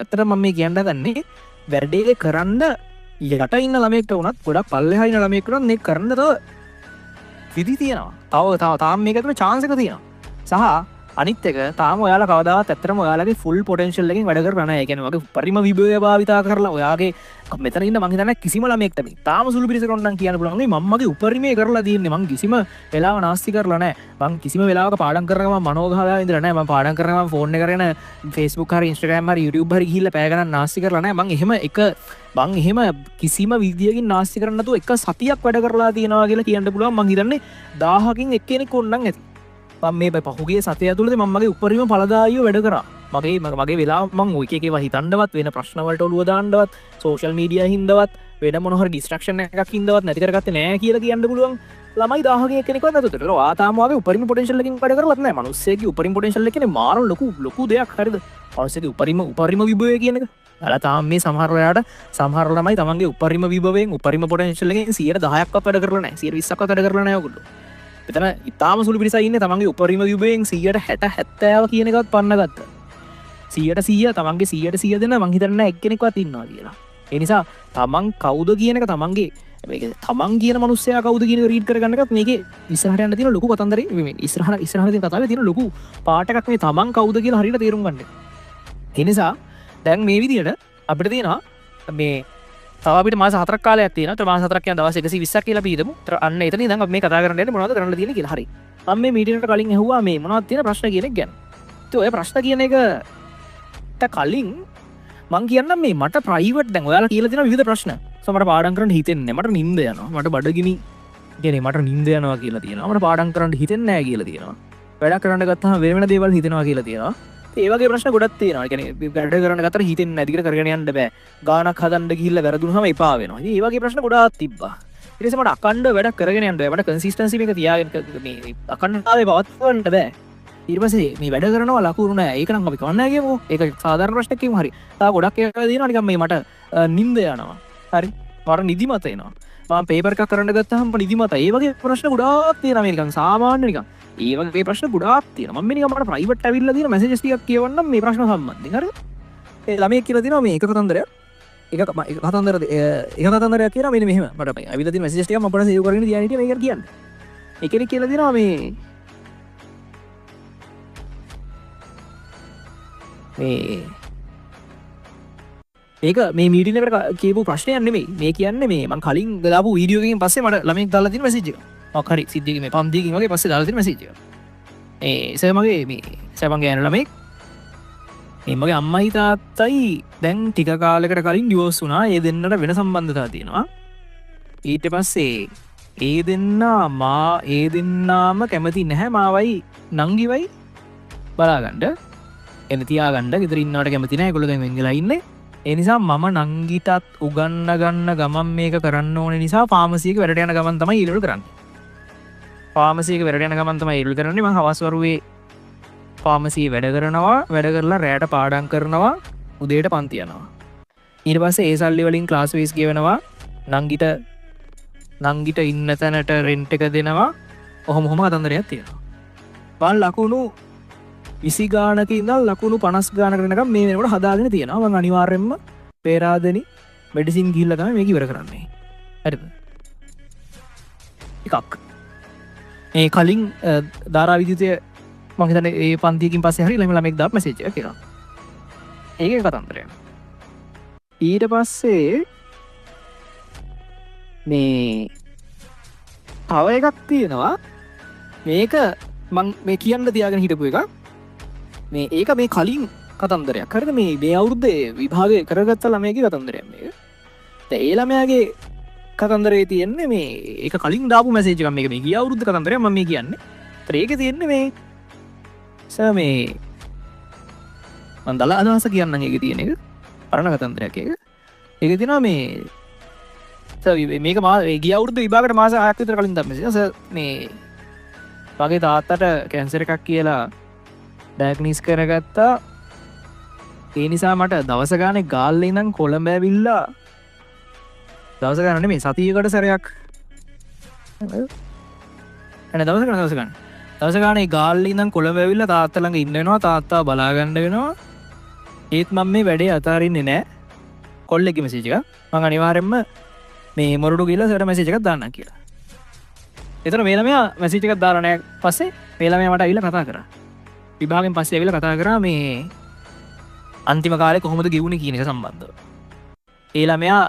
ඇත්තට මම මේ කියන්න දන්නේ වැඩේ කරන්න යට ඉන්න ළමයෙක්ට වුණත් ගොඩක් පල්ලෙහා ඉන්න ළමයෙක්ට උනත් මේක කරන්න තව විදි තියෙනවා. තව තාම මේක ඇතුලේ chance එක තියෙනවා. සහ අනිත් එක තාම ඔයාලා කවදාවත් ඇත්තටම ඔයාලගේ ෆුල් පොටෙන්ෂල් එකකින් වැඩ කරලා නැහැ. ඒ කියන්නේ වගේ පරිම විභවය භාවිතා කරලා ඔයාගේ මෙතන ඉන්න මං හිතන්නේ කිසිම ළමයෙක්ට මේ තාම සුළු පිරිසකට නම් කියන්න පුළුවන් නේ මම මගේ උපරිමය කරලා තියෙන්නේ. මං කිසිම වෙලාව නාස්ති කරලා නැහැ. මං කිසිම වෙලාවක පාඩම් කරගෙන මම මනෝගාහලා ඉඳලා නැහැ. මම පාඩම් කරගෙන මම ෆෝන් එක කරගෙන Facebook හරි Instagram හරි YouTube හරි ගිහිල්ලා පැය ගණන් නාස්ති කරලා නැහැ. මං එහෙම කිසිම විදියකින් නාස්ති කරන්න නැතුව එක සතියක් වැඩ කරලා තියෙනවා කියලා කියන්න පුළුවන්. මං හිතන්නේ 1000කින් එක්කෙනෙක් ඕනනම් ඇති. මේ පහුගේ සතය තුළද මගේ උපරිම පලදායෝ වැඩ කර මගේ වෙලා මං ඔයකව හිතන්ඩවත් වෙන ප්‍රශ්නවලට ඔලුවදාන්ඩවත් සෝශල් මීඩිය හින්දවත් වෙන මොහර ඩිස්ට්‍රක්ෂණ එකක් හිදවත් නැතිරගත් නෑ කිය කියන්න පුළුවන් ළමයි දාහගේ කෙනෙක නතුට ආතාමගේ උපරිම පොටෙන්ශල්ලකින් පඩ කරලත්න මනුස්සේක උපරිම පොටෙන්ශල්ල කෙන මාර ලොකු දෙයක් හරිද පවසක උපරිම විභය කියනක අලතාම මේ සමහරවයාට සහරලමයි තමන්ගේ උපරිම විභවෙන් උපරිම පොටෙන්ශල්ලගේ 10ක් වැඩ කරන 20ක් වැඩ කරනයකුට එතන ඉතාම සුළු පිරිසයින්න තමන්ගේ උපරිම විභයෙන් 70 කියන එකත් පන්න ගත්ත 100 තමන්ගේ 100 දෙන මං හිතන්න එක්කෙනෙක්වත් ඉන්නවා කියලා. ඒ නිසා තමන් කවුද කියන එක තමන්ගේ මේක තමන් කියන මනුස්සයා කවුද කියන එක රීඩ් කරගන්න එකත් මේකේ ඉස්සරහට යන්න තියෙන ලොකු කතන්දරේ මේ ඉස්සරහට තියෙන කතාවේ තියෙන ලොකු පාට එකක් මේ තමන් කවුද කියලා හරියට තේරුම් ගන්න. ඒ නිසා දැන් මේ විදියට අපිට තියෙනවා මේ තව අපිට මාස 4ක් කාලයක් තියෙනවා. මාස 4ක් කියන දවස් 120ක් කියලා පීදමු. අන්න එතන ඉඳන් අපි මේ කතා කරන්න යන්නේ මොනවද කරන්න තියෙන්නේ කියලා. හරි. මම මේ මීටින් එකට කලින් ඇහුවා මේ මොනවද තියෙන ප්‍රශ්න කියන එක ගැන. ඉතින් ඔය ප්‍රශ්න කියන එකට කලින් මං කියන්නම් මේ මට ප්‍රයිවට් දැන් ඔයාලා කියලා තියෙන විවිධ ප්‍රශ්න. මට පාඩම් කරන්න හිතෙන්නේ නැහැ. මට නිින්ද යනවා. මට බඩගිනි කියන්නේ මට නිින්ද යනවා කියලා තියෙනවා. මට පාඩම් කරන්න හිතෙන්නේ නැහැ කියලා තියෙනවා. වැඩ කරන්න ගත්තාම වෙන දේවල් හිතෙනවා කියලා තියෙනවා. ඒ වගේ ප්‍රශ්න ගොඩක් තියෙනවා. ඒ කියන්නේ වැඩ කරන්න ගත්තට හිතෙන්නේ නැති කියලා කරගෙන යන්න බෑ. ගානක් හදන්න ගිහිල්ලා වැරදුනහම එපා වෙනවා. ඉතින් ඒ වගේ ප්‍රශ්න ගොඩාක් තිබ්බා. ඊට පස්සේ මට අකණ්ඩ වැඩ කරගෙන යන්න බෑ. මට කන්සිස්ටන්සි මේක තියාගෙන මේ අකණ්ඩතාවය පවත්වන්න බෑ. ඊට පස්සේ මේ වැඩ කරනවා ලකුණු නෑ. ඒක නම් අපි කවන්න කියමු. ඒක සාධාරණ ප්‍රශ්නයක් කියමු. හරි. තා ගොඩක් ඒවා දිනනවා නිකන් මේ මට නිින්ද යනවා. හරි. මට නිදිමත එනවා. මම පේපර් එකක් කරන්න ගත්තාම නිදිමත. ඒ වගේ ප්‍රශ්න ගොඩාක් තියෙනවා මේ නිකන් සාමාන්‍ය නිකන්. ඒ වගේ ප්‍රශ්න ගොඩාක් තියෙනවා. මම නිකන් මට ප්‍රයිවට් ඇවිල්ලා තියෙන මැසේජස් ටිකක් කියවන්නම් මේ ප්‍රශ්න සම්බන්ධයෙන්. හරිද? ඒ ළමයි කියලා තියෙනවා මේ එක කතන්දරයක්. එක කතන්දරයක් කියනවා මෙන්න මෙහෙම. මට ඇවිල්ලා තියෙන මැසේජස් ටිකක් මම පොඩ්ඩක් සේව් කරගෙන තියාගෙන හිටියා මේක කියන්න. එකෙක් කියලා තියෙනවා මේ ඒක මේ මීටින් එකට කියපු ප්‍රශ්නයක් නෙමෙයි. මේ කියන්නේ මේ මම කලින් දාපු වීඩියෝ එකකින් පස්සේ මට ළමෙක් දාලා තියෙන මැසේජ් එක. මොකක් හරි සිද්ධියකින් මේ පන්තියකින් වගේ පස්සේ දාලා තියෙන මැසේජ් එක. ඒ මගේ මේ සමන්ගේ යන ළමෙක් මේ මගේ අම්මයි තාත්තයි දැන් ටික කාලයකට කලින් ඩිවෝස් වුණා. ඒ දෙන්නට වෙන සම්බන්ධතා තියෙනවා. ඊට පස්සේ ඒ දෙන්නාම කැමති නැහැ මාවයි නංගිවයි බලාගන්න. එන තියාගන්න ගෙදර ඉන්නවට කැමති නැහැ. ඒගොල්ලෝ දැන් වෙන් වෙලා ඉන්නේ. ඒ නිසා මම නංගිටත් උගන්න ගන්න ගමන් මේක කරන්න ඕන නිසා ෆාමසි එක වැඩට යන ගමන් තමයි ඊළඟට කරන්නේ. ෆාමසි එක වැඩට යන ගමන් තමයි ඊළඟට කරන්නේ. මම හවස් වරුවේ ෆාමසි වැඩ කරනවා. වැඩ කරලා රැයට පාඩම් කරනවා. උදේට පන්ති යනවා. ඊට පස්සේ ඒ සල්ලි වලින් ක්ලාස් ෆීස් ගෙවනවා. නංගිට ඉන්න තැනට රෙන්ට් එක දෙනවා. ඔහොම කතන්දරයක් තියෙනවා. මම ලකුණු 20 ගානක ඉඳන් ලකුණු 50 ගානකට වෙනකම් මේ වෙනකොට හදාගෙන තියෙනවා. මම අනිවාර්යෙන්ම පේරාදෙනි මෙඩිසින් ගිහිල්ලා තමයි මේක ඉවර කරන්නේ. හරිද? එකක්. ඒ කලින් ධාරා විද්‍යුතය මම හිතන්නේ ඒ පන්තියකින් පස්සේ හරි ළමෙක් දාපු මැසේජ් එකක් එනවා. ඒකේ කතන්දරය. ඊට පස්සේ මේ තව එකක් තියෙනවා. මේක මම මේ කියන්න තියාගෙන හිටපු එකක්. ඒක මේ කලින් කතන්දරයක්. හරිද? මේ අවුරුද්දේ විභාගය කරගත්ත ළමයාගේ කතන්දරයක් මේක. දැන් ඒ ළමයාගේ කතන්දරේ තියෙන්නේ මේ ඒක කලින් දාපු මැසේජ් එකක්. මේක මේ ගිය අවුරුද්ද කතන්දරයක් මම මේ කියන්නේ. ඒකේ තියෙන්නේ මේ මේ මම දලා අදහස කියන්නම් ඒකේ තියෙන එක. පරණ කතන්දරයක් ඒක. ඒකේ තියෙනවා මේ මේක ගිය අවුරුද්ද විභාගයට මාස 6ක් විතර කලින් දාපු මැසේජ්. මේ මගේ තාත්තට කැන්සර් එකක් කියලා ඩයග්නොස් කරගත්තා. ඒ නිසා මට දවස ගානේ ගාල්ලේ ඉඳන් කොළඹ ඇවිල්ලා දවස ගාන නෙමෙයි සතියකට සැරයක් දවස ගානේ ගාල්ලේ ඉඳන් කොළඹ ඇවිල්ලා තාත්තා ළඟ ඉන්න වෙනවා. තාත්තා බලා ගන්න වෙනවා. ඒත් මම මේ වැඩේ අතාරින්නේ නෑ කොල්ලෙක්ගේ මැසේජ් එක. මම අනිවාර්යෙන්ම මේ මොරටු ගිහලා සර්ට මැසේජ් එකක් දාන්නම් කියලා. එතන මේ ළමයා මැසේජ් එකක් දාලා නැහැ පස්සේ මේ ළමයා මට ඇවිල්ලා කතා කරා. විභාගයෙන් පස්සේ ඇවිල්ලා කතා කරා මේ අන්තිම කාලේ කොහොමද ගිවුනේ කියන එක සම්බන්ධව. ඒ ළමයා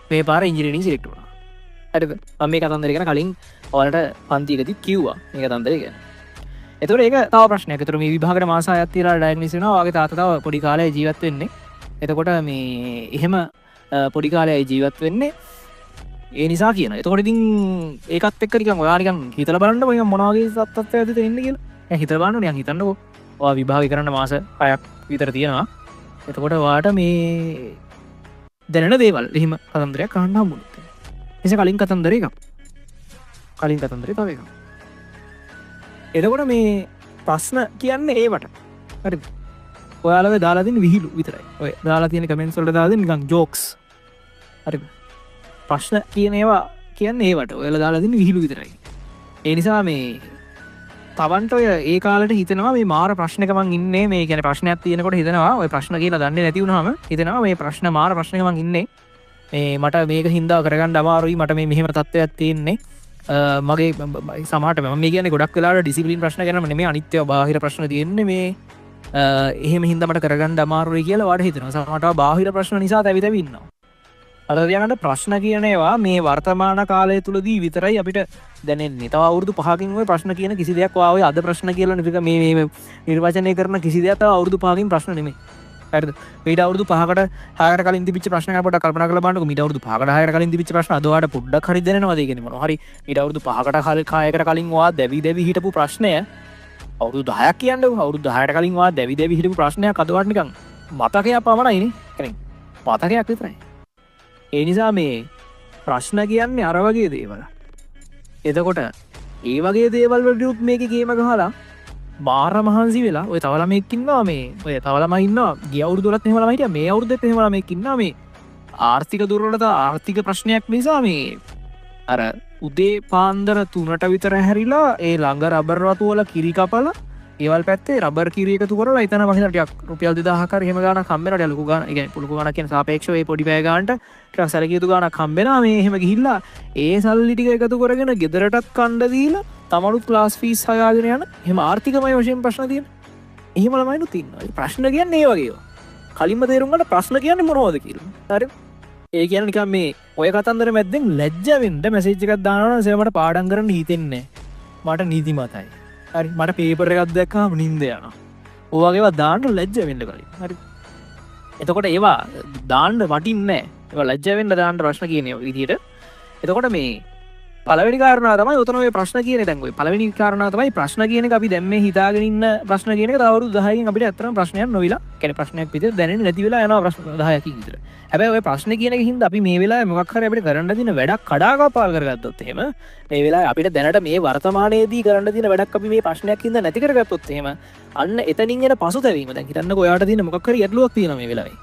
මේ පාර ඉංජිනේරින් සිලෙක්ට් වුණා. හරිද? මම මේ කතන්දරය ගැන කලින් ඔයාලට පන්තියකදී කිව්වා මේ කතන්දරය ගැන. එතකොට ඒක තව ප්‍රශ්නයක්. එතකොට මේ විභාගයට මාස 6ක් තියලා ඩයග්නොස් වෙනවා. ඔයාගේ තාත්තා තව පොඩි කාලේ ජීවත් වෙන්නේ. එතකොට මේ එහෙම පොඩි කාලේ ජීවත් වෙන්නේ ඒ නිසා කියන. එතකොට ඉතින් ඒකත් එක්ක නිකන් ඔයා නිකන් හිතලා බලන්නකො නිකන් මොනවා වගේ තත්ත්වයක්ද තියෙන්නේ කියලා. දැන් හිතලා බලන්න නිකන් හිතන්නකො. ඔයා විභාගය කරන්න මාස 6ක් විතර තියෙනවා. එතකොට ඔයාට මේ දැනෙන දේවල් එහෙම කතන්දරයක් අහන්න හම්බුනොත්. එසේ කලින් කතන්දරේ එකක්. කලින් කතන්දරේ තව එකක්. එතකොට මේ ප්‍රශ්න කියන්නේ ඒවට. හරිද? ඔයාලව දාලා දෙන විහිළු විතරයි. ඔය දාලා තියෙන කමෙන්ට්ස් වලට දාලා දෙන නිකන් ජෝක්ස්. හරිද? ප්‍රශ්න කියන ඒවා කියන්නේ ඒවට. ඔයාලා දාලා දෙන විහිළු විතරයි. ඒ නිසා මේ තවන්ට ඔය ඒ කාලේට හිතනවා මේ මාර ප්‍රශ්නක මං ඉන්නේ. මේ කියන්නේ ප්‍රශ්නයක් තියෙනකොට හිතනවා ඔය ප්‍රශ්න කියලා දන්නේ නැති වුනහම හිතනවා මේ ප්‍රශ්න මාර ප්‍රශ්නක මං ඉන්නේ. මේ මට මේක හින්දා කරගන්න අමාරුයි. මට මේ මෙහෙම තත්ත්වයක් තියෙන්නේ. මගේ සමහරට මම මේ කියන්නේ ගොඩක් වෙලාවට ඩිසිප්ලින් ප්‍රශ්න ගැනම නෙමෙයි අනිත්‍ය බාහිර ප්‍රශ්න තියෙන්නේ මේ එහෙම හින්දා මට කරගන්න අමාරුයි කියලා වාට හිතනවා. සමහරට බාහිර ප්‍රශ්න නිසා තැවි තැවි ඉන්නවා. අර තියගන්න ප්‍රශ්න කියන ඒවා මේ වර්තමාන කාලය තුලදී විතරයි අපිට දැනෙන්නේ. තව අවුරුදු 5කින් ওই ප්‍රශ්න කියන කිසි දෙයක් ඔය අද ප්‍රශ්න කියලා නික මේ නිර්වචනය කරන කිසි දෙයක් තව අවුරුදු 5කින් ප්‍රශ්න නෙමෙයි. හරිද? ඊට අවුරුදු 5කට 6කට කලින් තිබිච්ච ප්‍රශ්න ගැන පොඩ්ඩක් කල්පනා කරලා බලන්නකෝ. ඊට අවුරුදු 5කට 6කට කලින් තිබිච්ච ප්‍රශ්න අද ඔයාලට පොඩ්ඩක් හරි දැනෙනවද? ඒ කියන්නේ මොනවා හරි ඊට අවුරුදු 5කට 6කට කලින් ඔයා දැවි හිටපු ප්‍රශ්නය අවුරුදු 10ක් කියන්නේ අවුරුදු 10කට කලින් ඔයා දැවි හිටපු ප්‍රශ්නයක් අද ඔයාලට නිකන් මතකයක් පමණයිනේ. يعني මතකයක් විතරයි. ඒ නිසා මේ ප්‍රශ්න කියන්නේ අර වගේ දේවල්. එතකොට ඒ වගේ දේවල් වලට මේකේ ගේම ගහලා මාර මහන්සි වෙලා ඔය තව ළමෙක් ඉන්නවා මේ ඔය තව ළමයි ඉන්නවා ගිය අවුරුදු වලත් එහෙම ළමයි හිටියා මේ අවුරුද්දෙත් එහෙම ළමෙක් ඉන්නවා මේ ආර්ථික දුර්වලතා ආර්ථික ප්‍රශ්නයක් නිසා මේ අර උදේ පාන්දර 3ට විතර හැරිලා ඒ ළඟ රබර් වතු වල කිරි කපලා ඒවල් පැත්තේ රබර් කිරි එකතු කරලා එතන වහින ටිකක් රුපියල් 2000ක් හරි එහෙම ගාණක් හම්බෙනවා ටික ලොකු ගාණක්. ඒ කියන්නේ පුලුකු ගාණක් කියන සාපේක්ෂව ඒ පොඩි පෑ ගාණට ටිකක් සැලකිය යුතු ගාණක් හම්බෙනවා. මේ එහෙම ගිහිල්ලා ඒ සල්ලි ටික එකතු කරගෙන ගෙදරටත් කණ්ඩ දීලා තමනුත් ක්ලාස් ෆීස් හොයාගෙන යන එහෙම ආර්ථිකමය වශයෙන් ප්‍රශ්න තියෙන එහෙම ළමයිනුත් ඉන්නවා. ඒ ප්‍රශ්න කියන්නේ ඒ වගේ ඒවා. කලින්ම තේරුම් ගන්න ප්‍රශ්න කියන්නේ මොනවද කියලා. හරිද? ඒ කියන්නේ නිකන් මේ ඔය කතන්දර මැද්දෙන් ලැජ්ජ වෙන්න මැසේජ් එකක් දානවා නම් මට පාඩම් කරන්න හිතෙන්නේ නැහැ. මට නීතිමතයි. හරි මට පේපර් එකක් දැක්කම නිින්ද යනවා. ඔය වගේ ඒවා දාන්න ලැජ්ජ වෙන්න කලින්. හරි. එතකොට ඒවා දාන්න වටින්නේ නැහැ. ඒවා ලැජ්ජ වෙන්න දාන්න ප්‍රශ්න කියන විදිහට. එතකොට මේ පළවෙනි කාරණාව තමයි උතන ඔය ප්‍රශ්න කියන්නේ. දැන් ඔය පළවෙනි කාරණාව තමයි ප්‍රශ්න කියන එක අපි දැන් මේ හිතාගෙන ඉන්න ප්‍රශ්න කියන එක තව අවුරුදු 10කින් අපිට ඇත්තටම ප්‍රශ්නයක් නොවිලා. කියන්නේ ප්‍රශ්නයක් විදිහට දැනෙන්නේ නැති වෙලා යනවා ප්‍රශ්න 10කින් විතර. හැබැයි ඔය ප්‍රශ්න කියන එක හින්දා අපි මේ වෙලාවේ මොකක් හරි අපිට කරන්න දින වැඩක් කඩාකප්පල් කරගත්තොත් එහෙම මේ වෙලාවේ අපිට දැනට මේ වර්තමානයේදී කරන්න දින වැඩක් අපි මේ ප්‍රශ්නයක් හින්දා නැති කරගත්තොත් එහෙම අන්න එතනින් එන පසුතැවීම. දැන් හිතන්නකෝ ඔයාට දින මොකක් හරි ගැටලුවක් තියෙනවා මේ වෙලාවේ.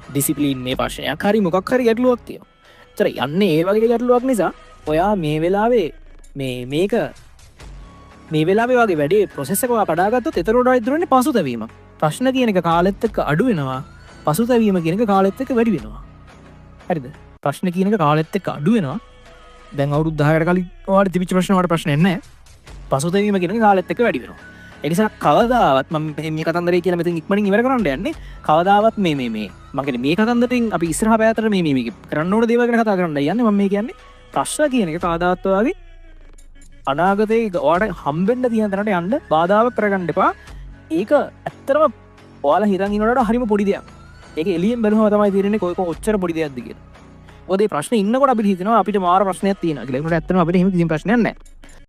ඩිසිප්ලින් මේ ප්‍රශ්නයක් හරි මොකක් හරි ගැටලුවක් තියෙනවා. ඒතර යන්නේ ඒ වගේ ගැටලුවක් නිසා ඔයා මේ වෙලාවේ මේක මේ වෙලාවේ වගේ වැඩේ ප්‍රොසෙස් එක කඩාගත්තොත් එතනට ඉදිරියන්නේ පසුතැවීම. ප්‍රශ්න කියන එක කාලෙත් එක්ක අඩු වෙනවා. පසුතැවීම කියන එක කාලෙත් එක්ක වැඩි වෙනවා. හරිද? ප්‍රශ්න කියන එක කාලෙත් එක්ක අඩු වෙනවා. දැන් අවුරුදු 10කට කලින් ඔයාලට තිබිච්ච ප්‍රශ්න වලට ප්‍රශ්නයක් නැහැ. පසුතැවීම කියන එක කාලෙත් එක්ක වැඩි වෙනවා. ඒ නිසා කවදාවත් මම මේ කතන්දරේ කියලා මෙතන ඉක්මනින් ඉවර කරන්න යන්නේ. කවදාවත් මේ මම කියන්නේ මේ කතන්දරෙන් අපි ඉස්සරහ පැත්තට මේ කරන්න ඕන දේවල් ගැන කතා කරන්න යන්නේ. මම මේ කියන්නේ ප්‍රශ්න කියන එක කවදාවත් ඔයාගේ අනාගතයේ ඔයාලට හම්බෙන්න තියෙන තැනට යන්න බාධාවක් කරගන්න එපා. ඒක ඇත්තටම ඔයාලා හිතන් ඉන්නවට හරිම පොඩි දෙයක්. ඒක එළියෙන් බලනම තමයි තේරෙන්නේ කොයි කොච්චර පොඩි දෙයක්ද කියලා. මොකද මේ ප්‍රශ්නේ ඉන්නකොට අපිට හිතෙනවා අපිට මාර ප්‍රශ්නයක් තියෙනවා කියලා. ඒකට ඇත්තටම අපිට එහෙම කිසිම ප්‍රශ්නයක් නැහැ.